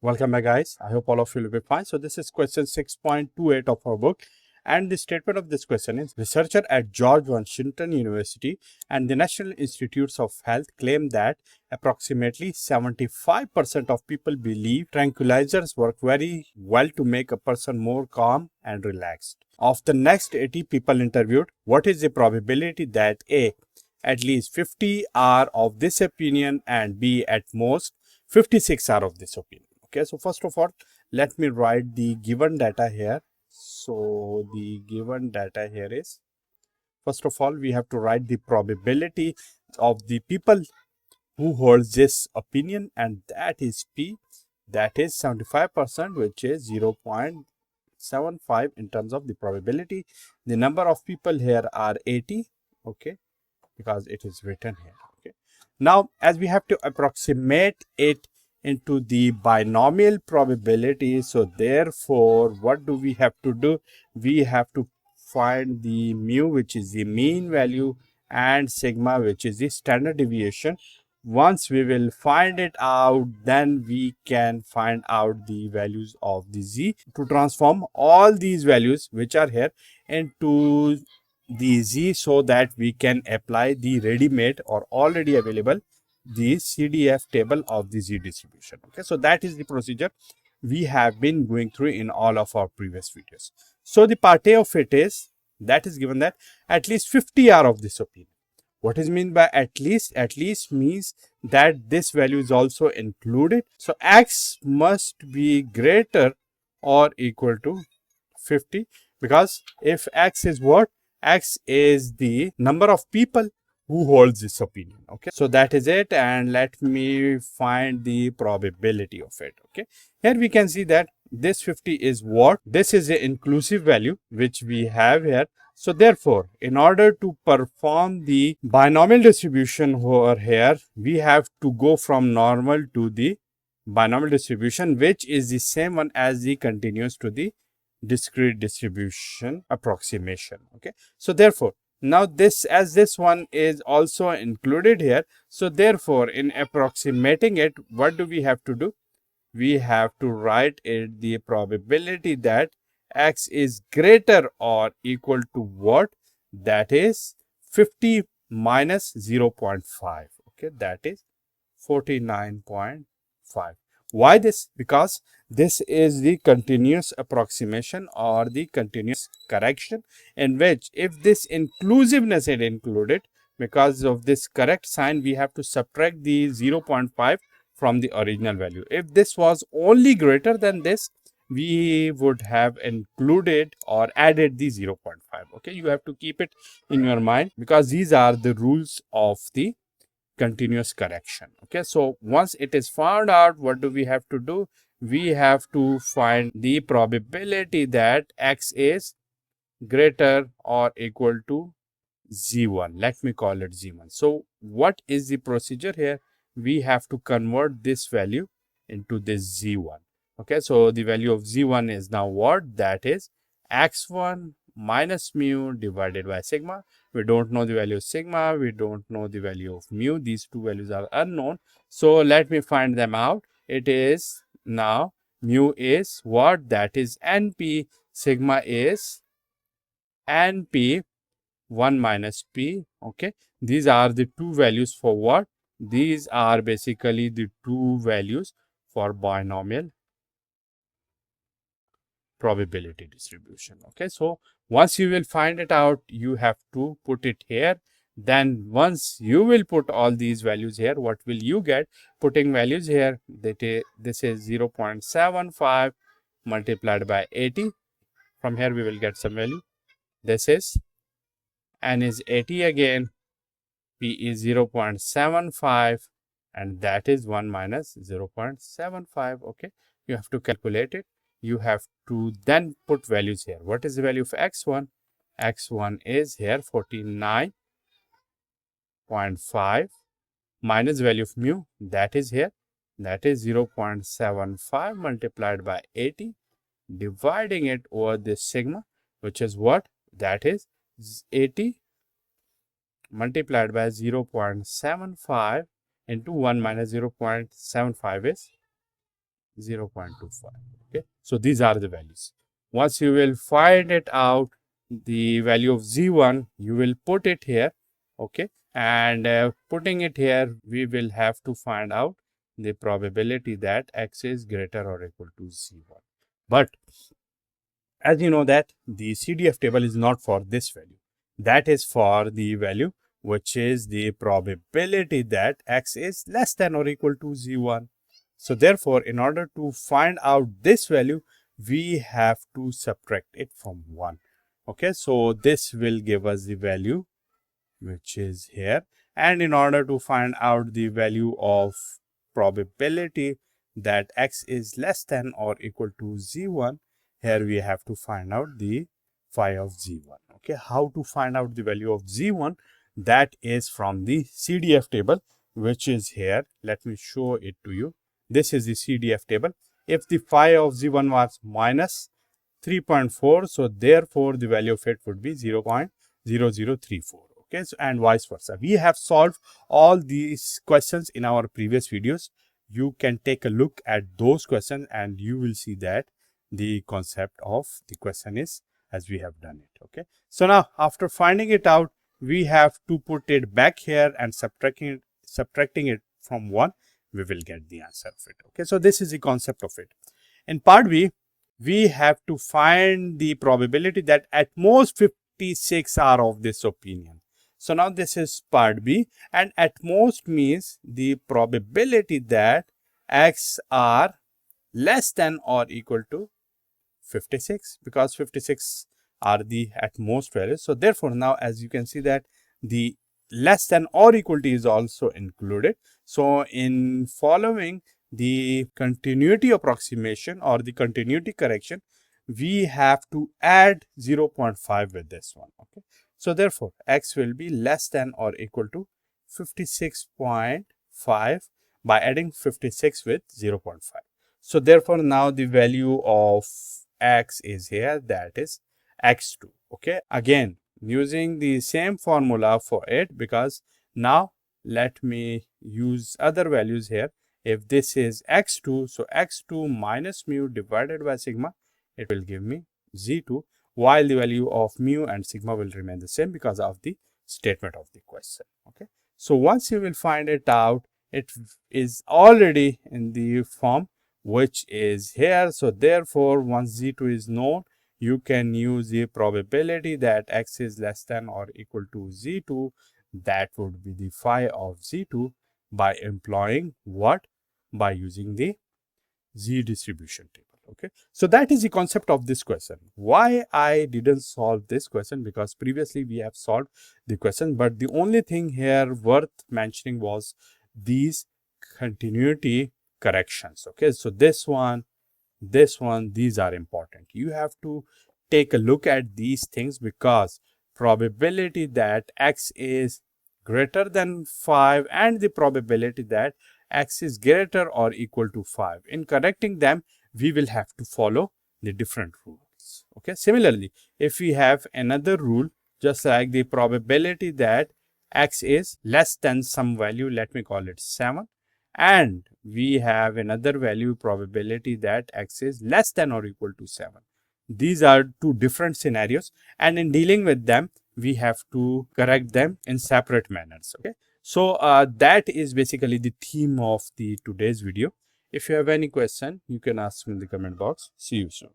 Welcome back, guys. I hope all of you will be fine. So this is question 6.28 of our book. And the statement of this question is, researcher at George Washington University and the National Institutes of Health claim that approximately 75% of people believe tranquilizers work very well to make a person more calm and relaxed. Of the next 80 people interviewed, what is the probability that A, at least 50 are of this opinion, and B, at most 56 are of this opinion? Okay, so first of all, let me write the given data here. So the given data here is, first of all, we have to write the probability of the people who holds this opinion, and that is P, that is 75%, which is 0.75 in terms of the probability. The number of people here are 80, okay, because it is written here. Okay, now as we have to approximate it into the binomial probability, so therefore what do we have to do? We have to find the mu, which is the mean value, and sigma, which is the standard deviation. Once we will find it out, then we can find out the values of the z to transform all these values which are here into the z, so that we can apply the ready-made or already available the CDF table of the z distribution. Okay, so that is the procedure we have been going through in all of our previous videos. So the part A of it is, that is given that at least 50 are of this opinion. What is mean by at least? At least means that this value is also included. So x must be greater or equal to 50, because if x is what? X is the number of people who holds this opinion. Okay, so that is it, and let me find the probability of it. Okay, here we can see that this 50 is what? This is the inclusive value which we have here. So therefore, in order to perform the binomial distribution over here, we have to go from normal to the binomial distribution, which is the same one as the continuous to the discrete distribution approximation. Okay, so therefore now this, as this one is also included here, so therefore in approximating it, what do we have to do? We have to write it the probability that x is greater or equal to what? That is 50 minus 0.5. Okay, that is 49.5. Why this? Because this is the continuous approximation or the continuous correction, in which if this inclusiveness is included, because of this correct sign, we have to subtract the 0.5 from the original value. If this was only greater than this, we would have included or added the 0.5. Okay, you have to keep it in your mind, because these are the rules of the continuous correction. Okay, so once it is found out, what do we have to do? We have to find the probability that x is greater or equal to z1. Let me call it z1. So what is the procedure here? We have to convert this value into this z1. Okay, so the value of z1 is now what? That is x1 minus mu divided by sigma. We don't know the value of sigma, we don't know the value of mu. These two values are unknown, so let me find them out. It is now mu is what? That is np. Sigma is np 1 minus p. Okay, these are the two values for what? These are basically the two values for binomial probability distribution. Okay, so once you will find it out, you have to put it here. Then once you will put all these values here, what will you get? Putting values here, this is 0.75 multiplied by 80. From here we will get some value. This is n is 80 again, p is 0.75, and that is 1 minus 0.75. Okay, you have to calculate it. You have to then put values here. What is the value of x1? X1 is here 49.5 minus value of mu, that is here, that is 0.75 multiplied by 80, dividing it over this sigma, which is what? That is 80 multiplied by 0.75 into 1 minus 0.75 is 0.25. Okay, so these are the values. Once you will find it out, the value of z1, you will put it here. Okay, and putting it here, we will have to find out the probability that x is greater or equal to z1. But as you know that the CDF table is not for this value. That is for the value which is the probability that x is less than or equal to z1. So therefore, in order to find out this value, we have to subtract it from 1. Okay, so this will give us the value which is here. And in order to find out the value of probability that x is less than or equal to z1, here we have to find out the phi of z1. Okay, how to find out the value of z1? That is from the CDF table, which is here. Let me show it to you. This is the CDF table. If the phi of z1 was minus 3.4, so therefore the value of it would be 0.0034. Okay, so, and vice versa. We have solved all these questions in our previous videos. You can take a look at those questions and you will see that the concept of the question is as we have done it. Okay, so now after finding it out, we have to put it back here and subtracting it from 1, we will get the answer of it. Okay, so this is the concept of it. In part B, we have to find the probability that at most 56 are of this opinion. So now this is part B, and at most means the probability that x are less than or equal to 56, because 56 are the at most values. So therefore, now as you can see that the less than or equal to is also included. So in following the continuity approximation or the continuity correction, we have to add 0.5 with this one. Okay, so therefore x will be less than or equal to 56.5 by adding 56 with 0.5. So therefore now the value of x is here, that is x2. Okay, again using the same formula for it, because now let me use other values here. If this is x2, so x2 minus mu divided by sigma, it will give me z2, while the value of mu and sigma will remain the same because of the statement of the question. Okay, so once you will find it out, it is already in the form which is here. So therefore, once z2 is known, you can use the probability that x is less than or equal to z2. That would be the phi of z2 by employing what? By using the z distribution table. Okay, so that is the concept of this question. Why I didn't solve this question? Because previously we have solved the question, but the only thing here worth mentioning was these continuity corrections. Okay, so this one, these are important. You have to take a look at these things, because probability that x is greater than 5 and the probability that x is greater or equal to 5, in correcting them we will have to follow the different rules. Okay, similarly, if we have another rule, just like the probability that x is less than some value, let me call it 7, and we have another value probability that x is less than or equal to 7. These are two different scenarios, and in dealing with them we have to correct them in separate manners. Okay, so that is basically the theme of the today's video. If you have any question, you can ask me in the comment box. See you soon.